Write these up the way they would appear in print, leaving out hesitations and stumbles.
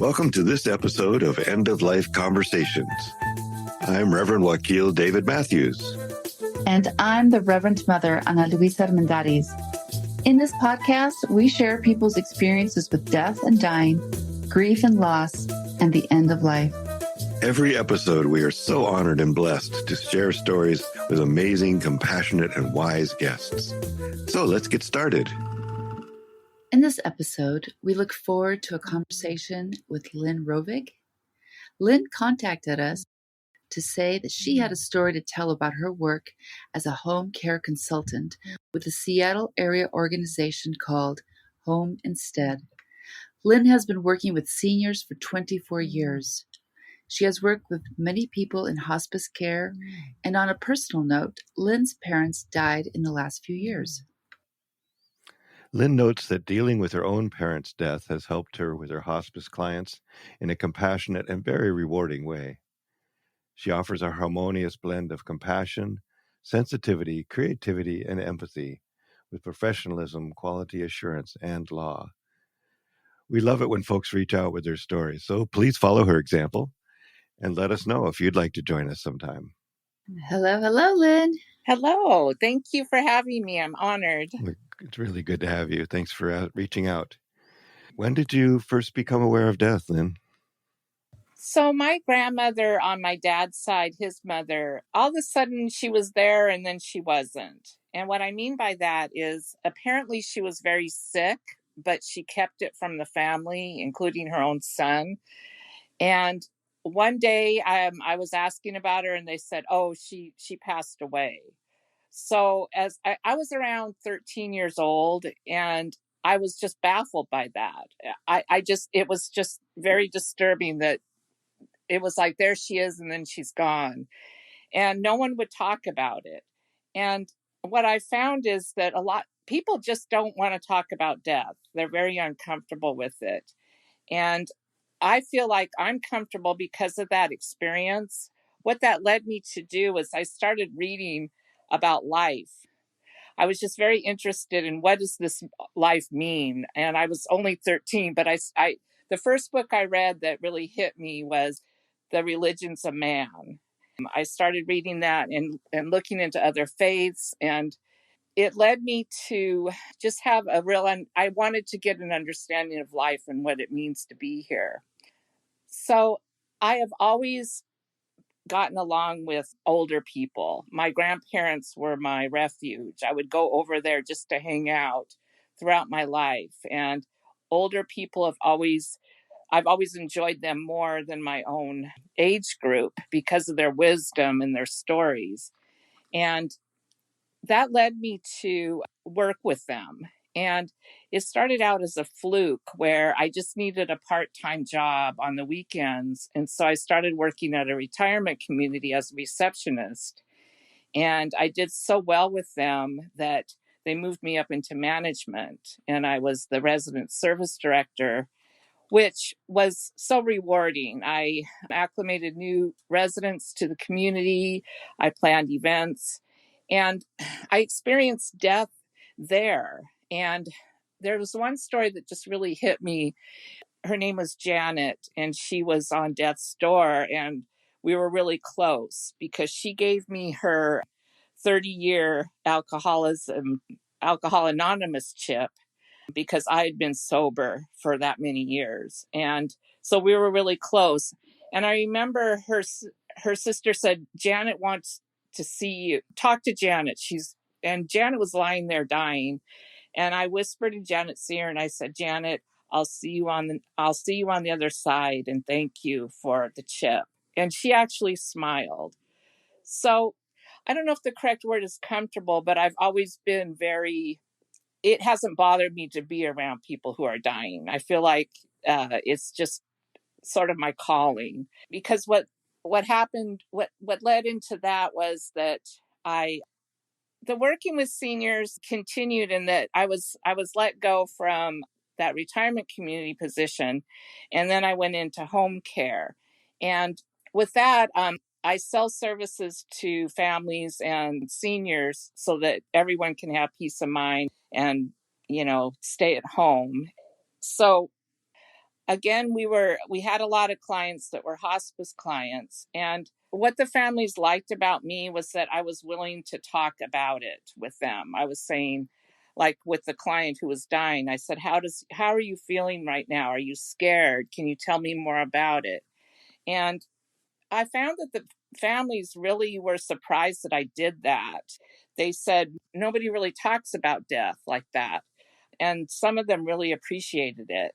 Welcome to this episode of End of Life Conversations. I'm Reverend Wakil David Matthews. And I'm the Reverend Mother, Ana Luisa Armendariz. In this podcast, we share people's experiences with death and dying, grief and loss, and the end of life. Every episode, we are so honored and blessed to share stories with amazing, compassionate, and wise guests. So let's get started. In this episode, we look forward to a conversation with Lynn Rovig. Lynn contacted us to say that she had a story to tell about her work as a home care consultant with a Seattle area organization called Home Instead. Lynn has been working with seniors for 24 years. She has worked with many people in hospice care, and on a personal note, Lynn's parents died in the last few years. Lynn notes that dealing with her own parents' death has helped her with her hospice clients in a compassionate and very rewarding way. She offers a harmonious blend of compassion, sensitivity, creativity, and empathy with professionalism, quality assurance, and law. We love it when folks reach out with their stories, so please follow her example and let us know if you'd like to join us sometime. Hello, Lynn. Hello. Thank you for having me. I'm honored. It's really good to have you. Thanks for reaching out. When did you first become aware of death, Lynn? So my grandmother on my dad's side, his mother, all of a sudden she was there and then she wasn't. And what I mean by that is apparently she was very sick, but she kept it from the family, including her own son. And one day I was asking about her and they said, oh, she passed away. So as I was around 13 years old and I was just baffled by that. It was just very disturbing that it was like, there she is, and then she's gone. And no one would talk about it. And what I found is that a lot people just don't want to talk about death. They're very uncomfortable with it. And I feel like I'm comfortable because of that experience. What that led me to do was I started reading about life. I was just very interested in what does this life mean? And I was only 13, but the first book I read that really hit me was The Religions of Man. I started reading that and looking into other faiths, and it led me to just have I wanted to get an understanding of life and what it means to be here. So I have always gotten along with older people. My grandparents were my refuge. I would go over there just to hang out throughout my life. And older people I've always enjoyed them more than my own age group because of their wisdom and their stories. And that led me to work with them. And it started out as a fluke where I just needed a part-time job on the weekends. And so I started working at a retirement community as a receptionist. And I did so well with them that they moved me up into management. And I was the resident service director, which was so rewarding. I acclimated new residents to the community. I planned events. And I experienced death there. And there was one story that just really hit me. Her name was Janet, and she was on death's door. And we were really close because she gave me her 30-year Alcohol Anonymous chip because I had been sober for that many years. And so we were really close. And I remember her sister said, Janet wants to see you. Talk to Janet. And Janet was lying there dying. And I whispered in Janet's ear and I said, Janet, I'll see you on the other side, and thank you for the chip. And she actually smiled. So I don't know if the correct word is comfortable, but I've always been it hasn't bothered me to be around people who are dying. I feel like it's just sort of my calling, because what happened, what led into that was that the working with seniors continued, in that I was let go from that retirement community position, and then I went into home care. And with that, I sell services to families and seniors so that everyone can have peace of mind and, stay at home. So again, we had a lot of clients that were hospice clients, and what the families liked about me was that I was willing to talk about it with them. I was saying, like with the client who was dying, I said, how are you feeling right now? Are you scared? Can you tell me more about it? And I found that the families really were surprised that I did that. They said nobody really talks about death like that, and some of them really appreciated it.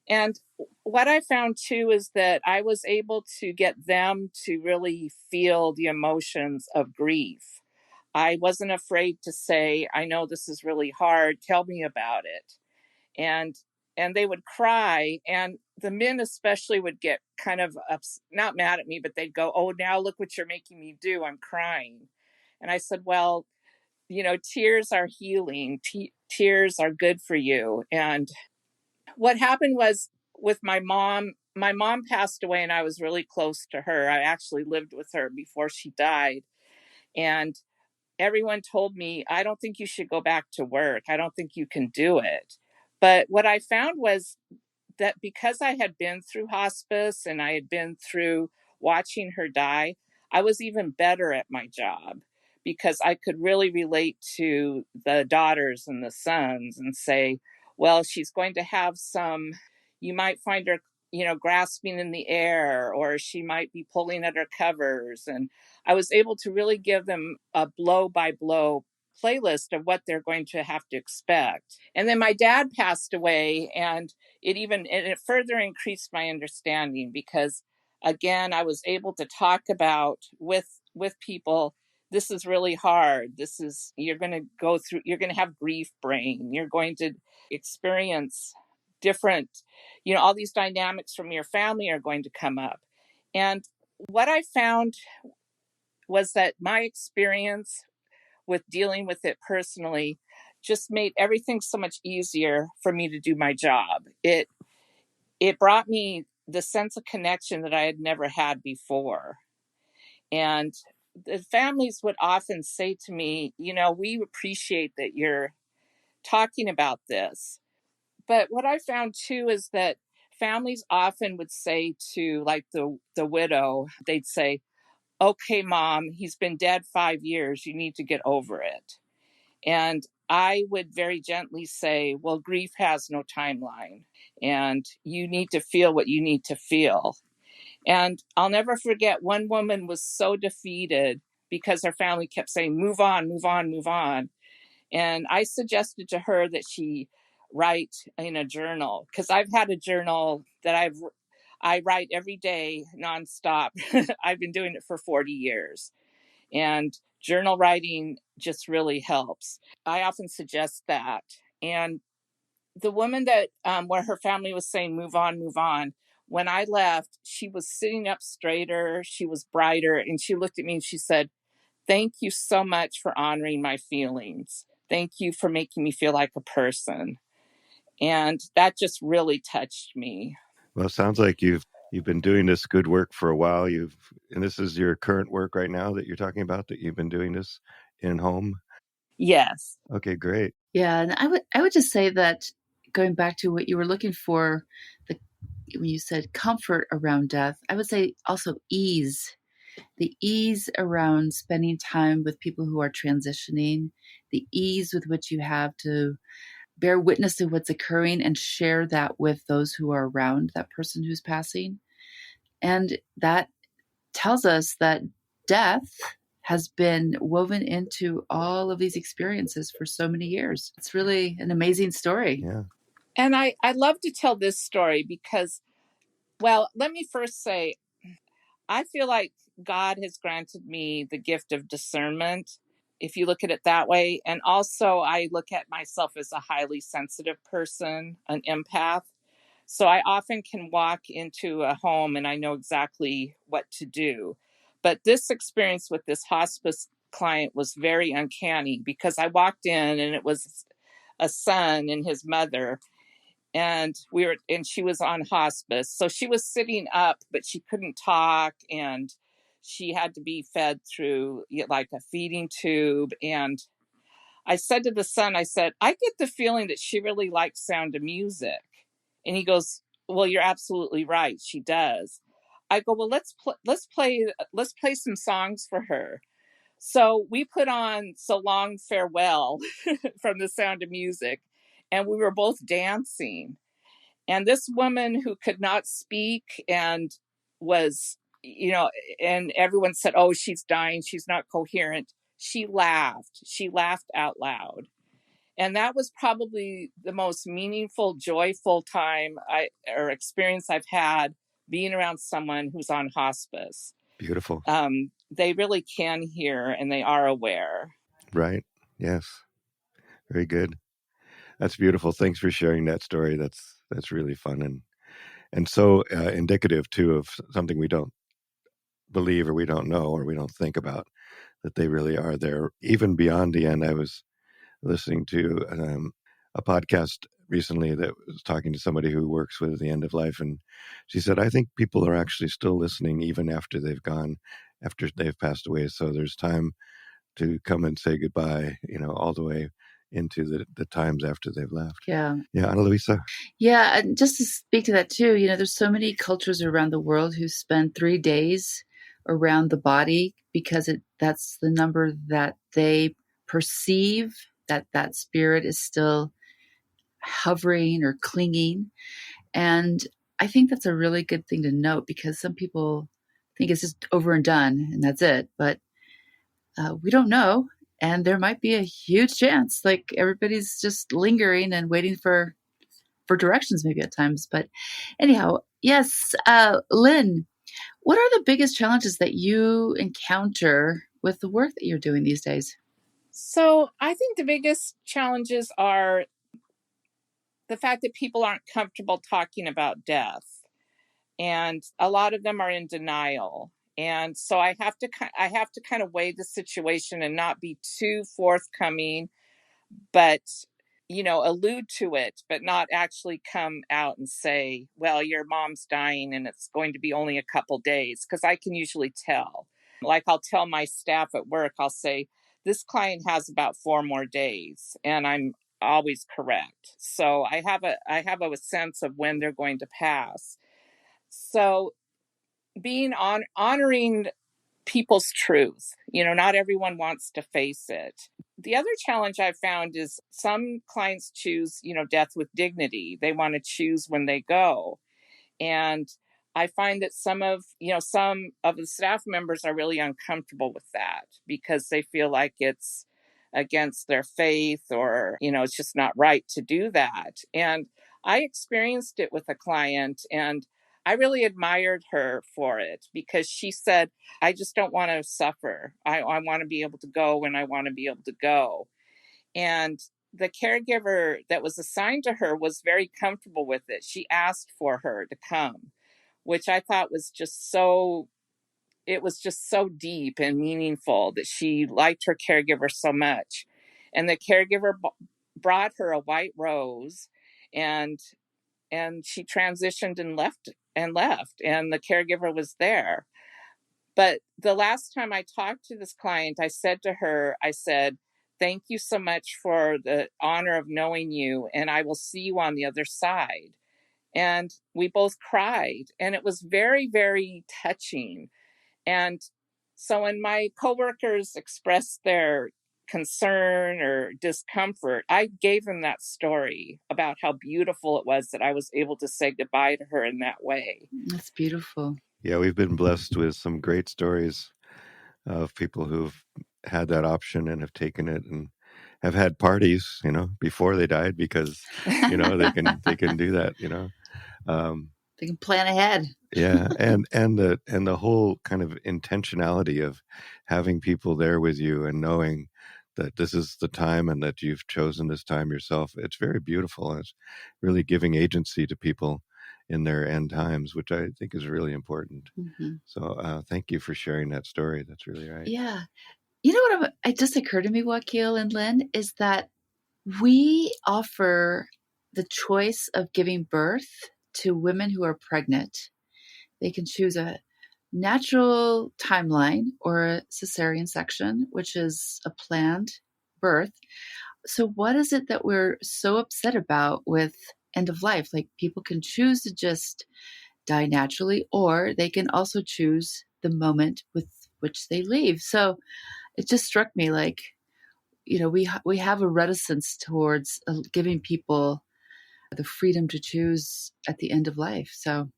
And what I found too is that I was able to get them to really feel the emotions of grief. I wasn't afraid to say, I know this is really hard. Tell me about it. And they would cry, and the men especially would get kind of not mad at me, but they'd go, "Oh, now look what you're making me do. I'm crying." And I said, "Well, tears are healing. Tears are good for you." And what happened was, with my mom passed away, and I was really close to her. I actually lived with her before she died. And everyone told me, "I don't think you should go back to work. I don't think you can do it." But what I found was that because I had been through hospice and I had been through watching her die, I was even better at my job because I could really relate to the daughters and the sons and say, well, she's going to have some, you might find her, grasping in the air, or she might be pulling at her covers. And I was able to really give them a blow by blow playlist of what they're going to have to expect. And then my dad passed away, and it further increased my understanding, because again, I was able to talk about with people, this is really hard. You're going to go through, you're going to have grief brain. You're going to experience different, all these dynamics from your family are going to come up. And what I found was that my experience with dealing with it personally just made everything so much easier for me to do my job. It brought me the sense of connection that I had never had before. And the families would often say to me, we appreciate that you're talking about this. But what I found too is that families often would say to, like, the widow, they'd say, "Okay, mom, he's been dead 5 years. You need to get over it." And I would very gently say, well, grief has no timeline, and you need to feel what you need to feel. And I'll never forget, one woman was so defeated because her family kept saying, "Move on, move on, move on." And I suggested to her that she write in a journal, because I've had a journal that I write every day nonstop. I've been doing it for 40 years. And journal writing just really helps. I often suggest that. And the woman that, where her family was saying, "Move on, move on," when I left, she was sitting up straighter, she was brighter, and she looked at me and she said, "Thank you so much for honoring my feelings. Thank you for making me feel like a person." And that just really touched me. Well, it sounds like you've been doing this good work for a while. And this is your current work right now that you're talking about, that you've been doing this in home. Yes. Okay, great. Yeah, and I would just say that, going back to what you were looking for, when you said comfort around death, I would say also ease. The ease around spending time with people who are transitioning, the ease with which you have to bear witness to what's occurring and share that with those who are around that person who's passing. And that tells us that death has been woven into all of these experiences for so many years. It's really an amazing story. Yeah. And I love to tell this story because, well, let me first say, I feel like God has granted me the gift of discernment, if you look at it that way. And also, I look at myself as a highly sensitive person, an empath. So I often can walk into a home and I know exactly what to do. But this experience with this hospice client was very uncanny, because I walked in and it was a son and his mother, and she was on hospice. So she was sitting up, but she couldn't talk, and she had to be fed through like a feeding tube. And I said to the son, I said, "I get the feeling that she really likes Sound of Music." And he goes, Well, you're absolutely right. She does. I go, well, let's play some songs for her. So we put on So Long Farewell from The Sound of Music, and we were both dancing. And this woman who could not speak and was, and everyone said, oh, she's dying, she's not coherent. She laughed. She laughed out loud. And that was probably the most meaningful, joyful time or experience I've had being around someone who's on hospice. Beautiful. They really can hear and they are aware. Right. Yes. Very good. That's beautiful. Thanks for sharing that story. That's really fun and so indicative too of something we don't believe or we don't know or we don't think about, that they really are there even beyond the end. I was listening to a podcast recently that was talking to somebody who works with the end of life, and she said, I think people are actually still listening even after after they've passed away. So there's time to come and say goodbye, all the way into the times after they've left. Yeah. Ana Luisa. Yeah, and just to speak to that too, there's so many cultures around the world who spend 3 days around the body because that's the number that they perceive that spirit is still hovering or clinging. And I think that's a really good thing to note, because some people think it's just over and done and that's it. But we don't know. And there might be a huge chance, like everybody's just lingering and waiting for directions maybe at times. But anyhow, yes, Lynn, what are the biggest challenges that you encounter with the work that you're doing these days? So I think the biggest challenges are the fact that people aren't comfortable talking about death. And a lot of them are in denial. And so I have to kind of weigh the situation and not be too forthcoming, but allude to it, but not actually come out and say, well, your mom's dying and it's going to be only a couple days, because I can usually tell. Like, I'll tell my staff at work, I'll say, this client has about 4 more days, and I'm always correct. So I have a sense of when they're going to pass. So being honoring people's truth, not everyone wants to face it. The other challenge I've found is some clients choose, death with dignity. They want to choose when they go. And I find that some of the staff members are really uncomfortable with that because they feel like it's against their faith, or, it's just not right to do that. And I experienced it with a client, and I really admired her for it, because she said, I just don't want to suffer. I want to be able to go when I want to be able to go. And the caregiver that was assigned to her was very comfortable with it. She asked for her to come, which I thought was just so deep and meaningful, that she liked her caregiver so much. And the caregiver brought her a white rose, and she transitioned and left, and the caregiver was there. But the last time I talked to this client, I said to her, thank you so much for the honor of knowing you, and I will see you on the other side. And we both cried, and it was very, very touching. And so when my coworkers expressed their concern or discomfort, I gave them that story about how beautiful it was that I was able to say goodbye to her in that way. That's beautiful. Yeah, we've been blessed with some great stories of people who've had that option and have taken it and have had parties, before they died, because, they can do that, They can plan ahead. Yeah, and the whole kind of intentionality of having people there with you and knowing that this is the time and that you've chosen this time yourself. It's very beautiful, and it's really giving agency to people in their end times, which I think is really important. Mm-hmm. So thank you for sharing that story. That's really right. Yeah. You know what it just occurred to me, Wakil and Lynn, is that we offer the choice of giving birth to women who are pregnant. They can choose a natural timeline or a cesarean section, which is a planned birth. So what is it that we're so upset about with end of life. Like people can choose to just die naturally, or they can also choose the moment with which they leave. So it just struck me like, we have a reticence towards giving people the freedom to choose at the end of life. So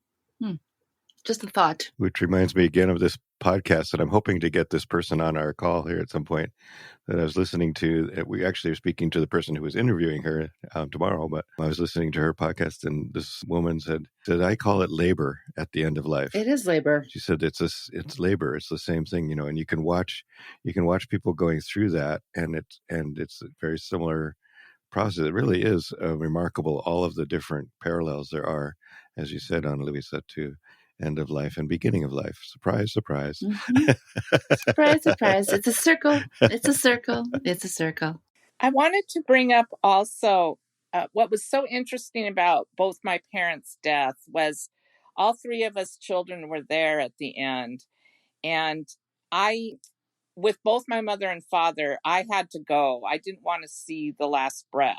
just a thought. Which reminds me again of this podcast that I'm hoping to get this person on our call here at some point that I was listening to. We actually are speaking to the person who was interviewing her tomorrow, but I was listening to her podcast, and this woman said, I call it labor at the end of life. It is labor. She said it's labor. It's the same thing, and you can watch people going through that, and it's a very similar process. It really is remarkable, all of the different parallels there are, as you said, Ana Luisa, to end of life and beginning of life. Surprise, surprise. Mm-hmm. Surprise, surprise. It's a circle. It's a circle. It's a circle. I wanted to bring up also what was so interesting about both my parents' death was all three of us children were there at the end. And with both my mother and father, I had to go. I didn't want to see the last breath.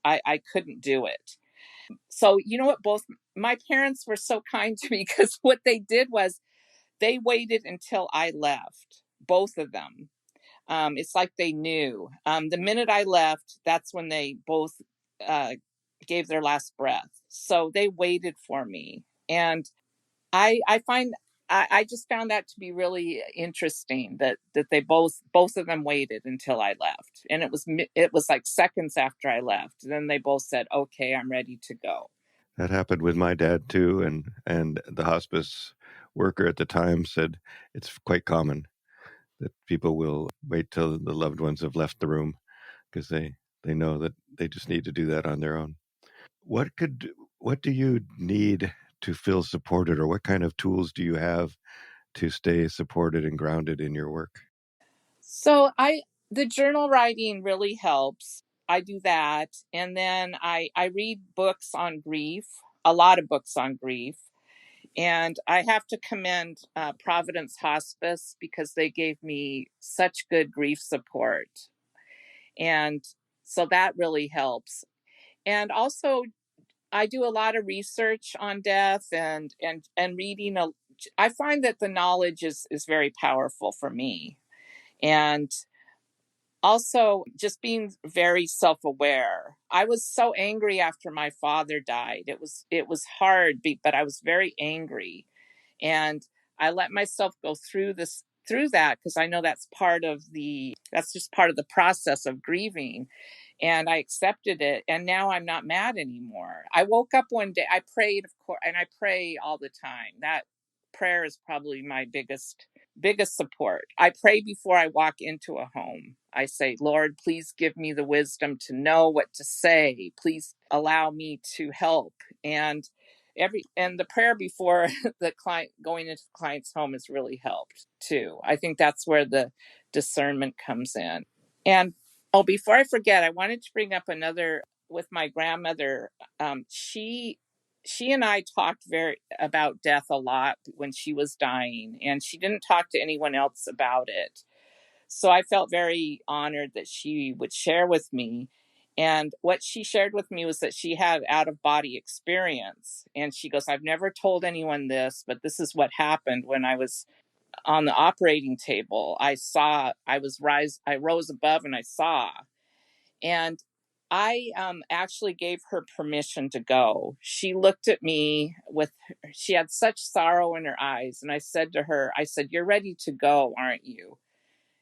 I couldn't do it. So, you know what? Both my parents were so kind to me because what they did was they waited until I left, both of them. It's like they knew. The minute I left, that's when they both gave their last breath. So they waited for me. And I just found that to be really interesting that they both of them waited until I left, and it was like seconds after I left. Then they both said, "Okay, I'm ready to go." That happened with my dad too, and the hospice worker at the time said it's quite common that people will wait till the loved ones have left the room because they know that they just need to do that on their own. What do you need to feel supported, or what kind of tools do you have to stay supported and grounded in your work? So the journal writing really helps. I do that. And then I read books on grief, a lot of books on grief. And I have to commend Providence Hospice because they gave me such good grief support. And so that really helps. And also, I do a lot of research on death and reading. I find that the knowledge is very powerful for me. And also just being very self-aware. I was so angry after my father died. It was hard, but I was very angry, and I let myself go through that because I know that's just part of the process of grieving, and I accepted it, and now I'm not mad anymore. I woke up one day, I prayed, of course, and I pray all the time. That prayer is probably my biggest support. I pray before I walk into a home. I say, Lord, please give me the wisdom to know what to say. Please allow me to help. And the prayer before the client going into the client's home has really helped too. I think that's where the discernment comes in. And before I forget, I wanted to bring up another with my grandmother. She and I talked about death a lot when she was dying, and she didn't talk to anyone else about it. So I felt very honored that she would share with me. And what she shared with me was that she had out of body experience. And she goes, I've never told anyone this, but this is what happened when I was on the operating table. I rose above and I saw. And I actually gave her permission to go. She looked at me she had such sorrow in her eyes. And I said to her, you're ready to go, aren't you?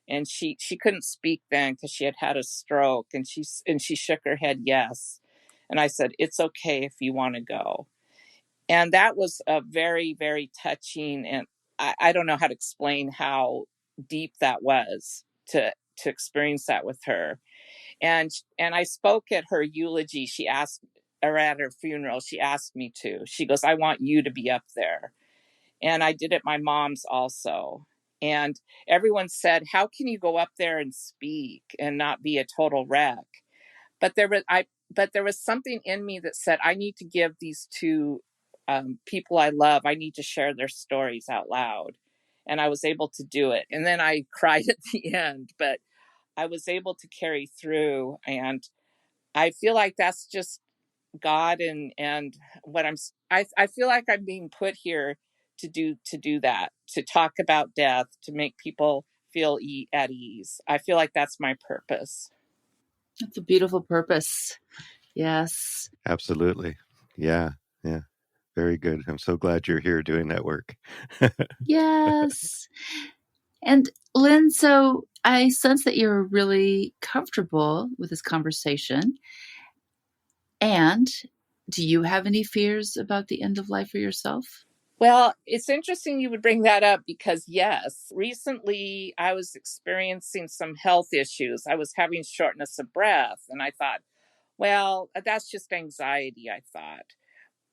And she couldn't speak then because she had a stroke, and she shook her head yes. And I said, it's okay if you want to go. And that was a very, very touching, and I don't know how to explain how deep that was to experience that with her. And I spoke at her eulogy. She asked, or at her funeral, she asked me to. She goes, I want you to be up there. And I did at my mom's also. And everyone said, how can you go up there and speak and not be a total wreck? But there was something in me that said, I need to give these two people I love, I need to share their stories out loud. And I was able to do it. And then I cried at the end, but I was able to carry through. And I feel like that's just God and what I feel like I'm being put here to do that, to talk about death, to make people feel at ease. I feel like that's my purpose. That's a beautiful purpose. Yes. Absolutely. Yeah. Yeah. Very good. I'm so glad you're here doing that work. Yes. And Lynn, so I sense that you're really comfortable with this conversation. And do you have any fears about the end of life for yourself? Well, it's interesting you would bring that up because, yes, recently I was experiencing some health issues. I was having shortness of breath, and I thought, well, that's just anxiety, I thought.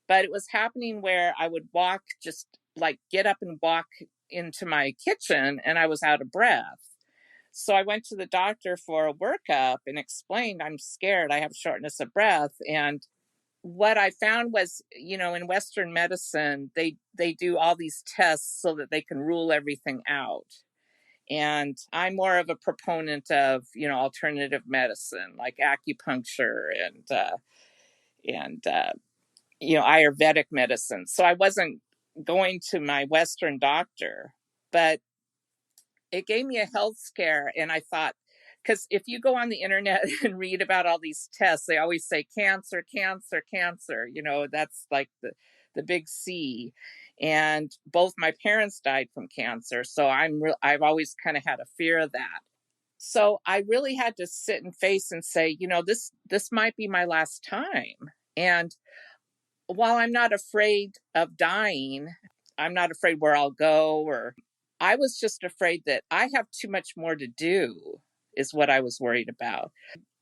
But it was happening where I would walk, just like get up and walk into my kitchen, and I was out of breath. So I went to the doctor for a workup and explained, I'm scared, I have shortness of breath. And what I found was, in Western medicine, they do all these tests so that they can rule everything out. And I'm more of a proponent of, alternative medicine like acupuncture and Ayurvedic medicine. So I wasn't going to my Western doctor, but it gave me a health scare. And I thought, because if you go on the internet and read about all these tests, they always say cancer, cancer, cancer. That's like the big C. And both my parents died from cancer, so I've always kind of had a fear of that. So I really had to sit and face and say, this might be my last time. And while I'm not afraid of dying, I'm not afraid where I'll go, or I was just afraid that I have too much more to do, is what I was worried about.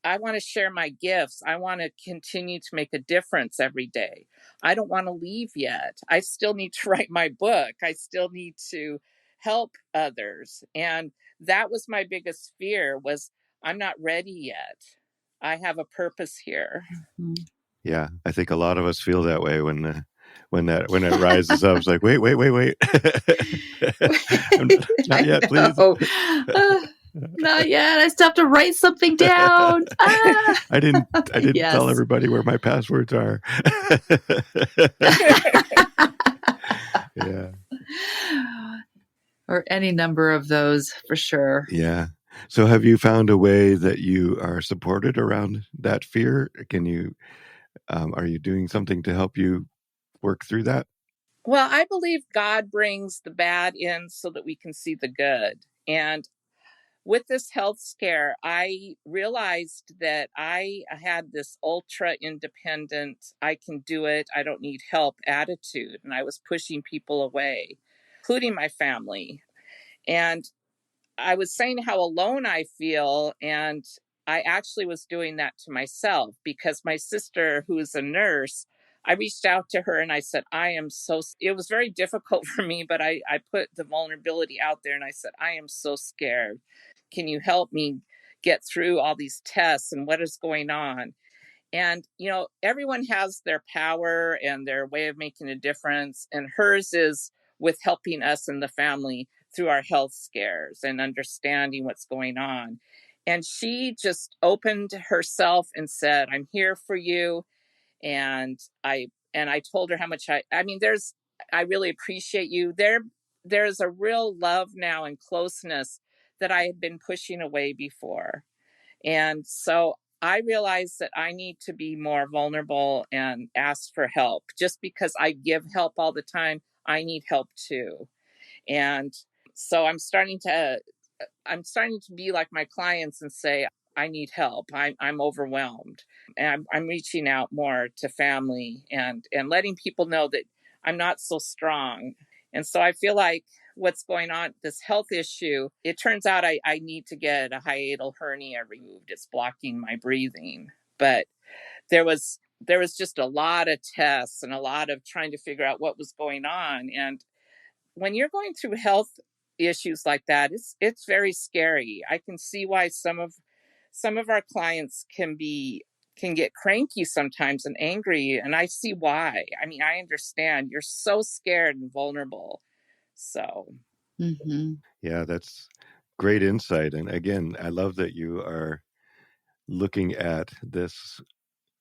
I want to share my gifts. I want to continue to make a difference every day. I don't want to leave yet. I still need to write my book. I still need to help others. And that was my biggest fear, was I'm not ready yet. I have a purpose here. Mm-hmm. Yeah, I think a lot of us feel that way when it rises up. It's like, wait. Not yet, please. Not yet. I still have to write something down. I didn't Yes. tell everybody where my passwords are. Yeah. Or any number of those, for sure. Yeah. So have you found a way that you are supported around that fear? Are you doing something to help you work through that? Well, I believe God brings the bad in so that we can see the good. And with this health scare, I realized that I had this ultra independent, I can do it, I don't need help attitude. And I was pushing people away, including my family. And I was saying how alone I feel. And I actually was doing that to myself, because my sister, who is a nurse, I reached out to her and I said, it was very difficult for me, but I put the vulnerability out there and I said, I am so scared. Can you help me get through all these tests and what is going on? And, everyone has their power and their way of making a difference. And hers is with helping us and the family through our health scares and understanding what's going on. And she just opened herself and said, I'm here for you. And I told her how much I really appreciate you. There's a real love now and closeness that I had been pushing away before. And so I realized that I need to be more vulnerable and ask for help. Just because I give help all the time, I need help too. And so I'm starting to be like my clients and say, I need help. I'm overwhelmed. And I'm reaching out more to family and letting people know that I'm not so strong. And so I feel like what's going on, this health issue, it turns out I need to get a hiatal hernia removed. It's blocking my breathing. But there was just a lot of tests and a lot of trying to figure out what was going on. And when you're going through health issues like that, it's very scary. I can see why some of our clients can get cranky sometimes and angry, and I see why. I mean, I understand. You're so scared and vulnerable. So, Yeah, that's great insight. And again, I love that you are looking at this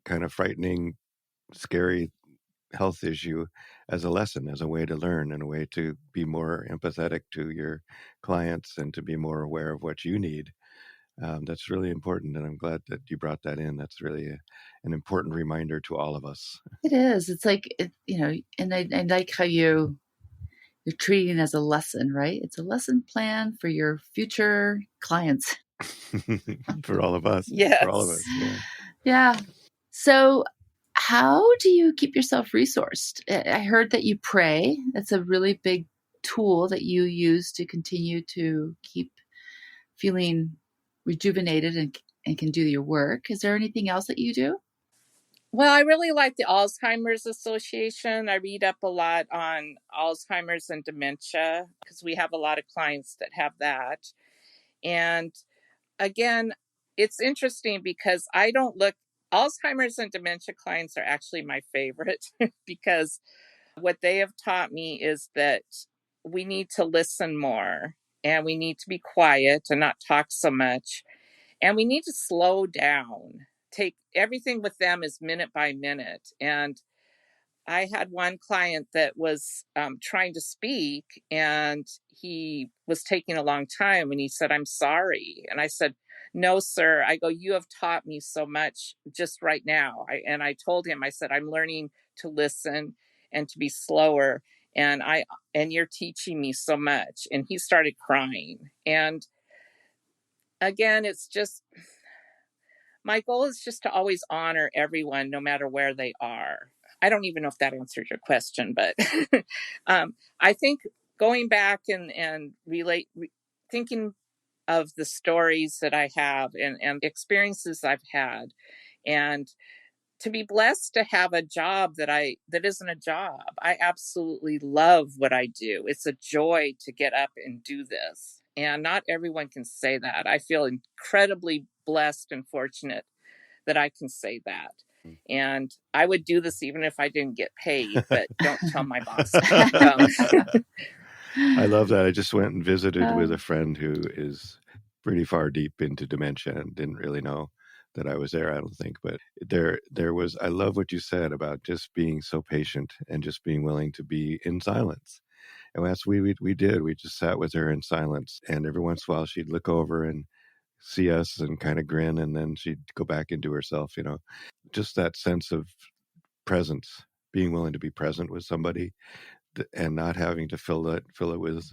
kind of frightening scary health issue as a lesson, as a way to learn, and a way to be more empathetic to your clients and to be more aware of what you need. That's really important, and I'm glad that you brought that in. That's really an important reminder to all of us. It is. It's like, and I like how you're treating it as a lesson, right? It's a lesson plan for your future clients. For all of us. Yes. For all of us. Yeah. Yeah. So, how do you keep yourself resourced? I heard that you pray. That's a really big tool that you use to continue to keep feeling rejuvenated and can do your work. Is there anything else that you do? Well, I really like the Alzheimer's Association. I read up a lot on Alzheimer's and dementia because we have a lot of clients that have that. And again, it's interesting because Alzheimer's and dementia clients are actually my favorite because what they have taught me is that we need to listen more and we need to be quiet and not talk so much. And we need to slow down. Take everything with them is minute by minute. And I had one client that was trying to speak and he was taking a long time and he said, "I'm sorry." And I said, "No, sir." I go, "You have taught me so much just right now." I told him, I said, "I'm learning to listen and to be slower. And you're teaching me so much." And he started crying. And again, it's just, my goal is just to always honor everyone, no matter where they are. I don't even know if that answered your question, but I think going back and thinking of the stories that I have and experiences I've had, and to be blessed to have a job that isn't a job. I absolutely love what I do. It's a joy to get up and do this. And not everyone can say that. I feel incredibly blessed and fortunate that I can say that. And I would do this even if I didn't get paid, but don't tell my boss. I love that. I just went and visited with a friend who is pretty far deep into dementia and didn't really know that I was there, I don't think. But there was, I love what you said about just being so patient and just being willing to be in silence. And that's what we did. We just sat with her in silence. And every once in a while she'd look over and see us and kind of grin, and then she'd go back into herself, just that sense of presence, being willing to be present with somebody and not having to fill it with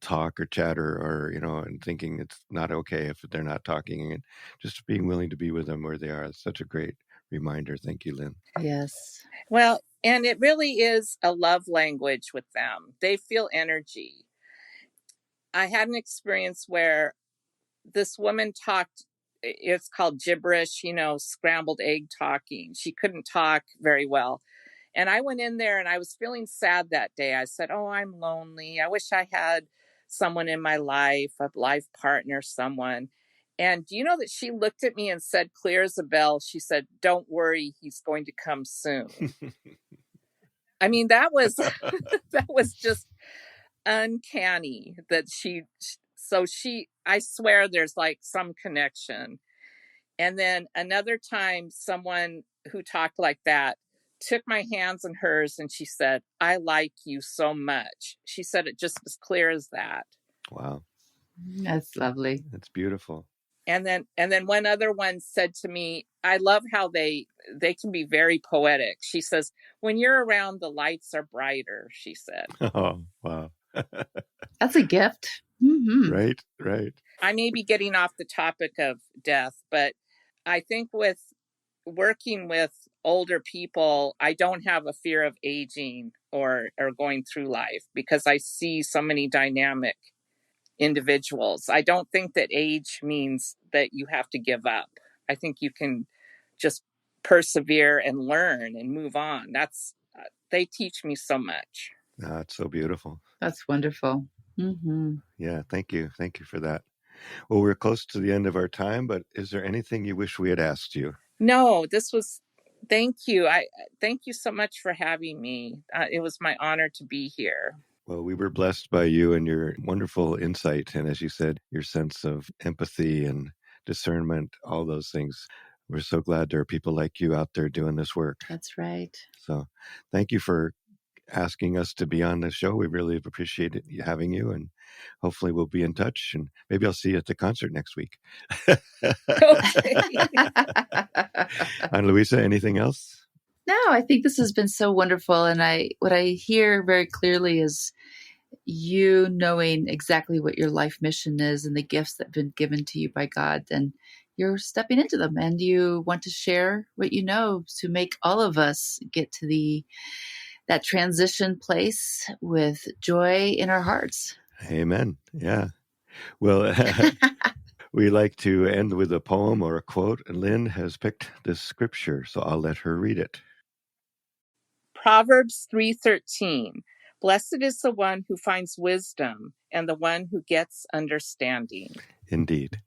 talk or chatter or and thinking it's not okay if they're not talking, and just being willing to be with them where they are. It's such a great reminder. Thank you, Lynn. Yes. Well, and it really is a love language with them. They feel energy. I had an experience where this woman talked, it's called gibberish, scrambled egg talking. She couldn't talk very well. And I went in there and I was feeling sad that day. I said, "Oh, I'm lonely. I wish I had someone in my life, a life partner, someone." And do you know that she looked at me and said, clear as a bell, she said, "Don't worry, he's going to come soon." I mean, that was that was just uncanny that I swear there's like some connection. And then another time, someone who talked like that took my hands in hers and she said, "I like you so much." She said it just as clear as that. Wow. That's lovely. That's beautiful. And then one other one said to me, I love how they can be very poetic. She says, "When you're around, the lights are brighter," she said. Oh, wow. That's a gift. Mm-hmm. Right. I may be getting off the topic of death, but I think with working with older people, I don't have a fear of aging or going through life because I see so many dynamic individuals. I don't think that age means that you have to give up. I think you can just persevere and learn and move on. They teach me so much. It's so beautiful. That's wonderful. Mm-hmm. Yeah, thank you for that. Well, we're close to the end of our time, but is there anything you wish we had asked you? No, thank you. Thank you so much for having me. It was my honor to be here. Well, we were blessed by you and your wonderful insight. And as you said, your sense of empathy and discernment, all those things. we're so glad there are people like you out there doing this work. That's right. So thank you for asking us to be on the show. We really have appreciated having you, and hopefully we'll be in touch, and maybe I'll see you at the concert next week. Okay. And Louisa, anything else? No, I think this has been so wonderful. And what I hear very clearly is you knowing exactly what your life mission is and the gifts that have been given to you by God. And you're stepping into them, and you want to share what you know to make all of us get to that transition place with joy in our hearts. Amen. Yeah. Well, we like to end with a poem or a quote, and Lynn has picked this scripture, so I'll let her read it. Proverbs 3:13. Blessed is the one who finds wisdom and the one who gets understanding. Indeed.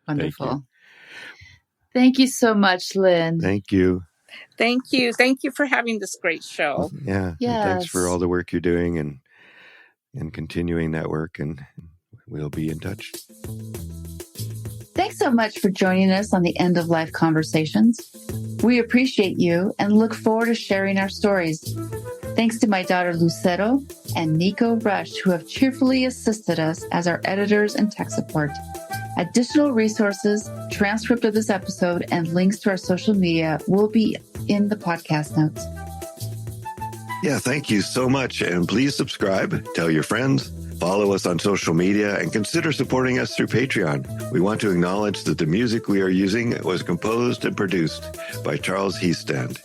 Wonderful. Thank you so much, Lynn. Thank you. Thank you. Thank you for having this great show. Well, yeah. Yes. Thanks for all the work you're doing and continuing that work, and we'll be in touch. Thanks so much for joining us on the End of Life Conversations. We appreciate you and look forward to sharing our stories. Thanks to my daughter Lucero and Nico Rush, who have cheerfully assisted us as our editors and tech support. Additional resources, transcript of this episode, and links to our social media will be in the podcast notes. Yeah, thank you so much. And please subscribe, tell your friends, follow us on social media, and consider supporting us through Patreon. We want to acknowledge that the music we are using was composed and produced by Charles Heastand.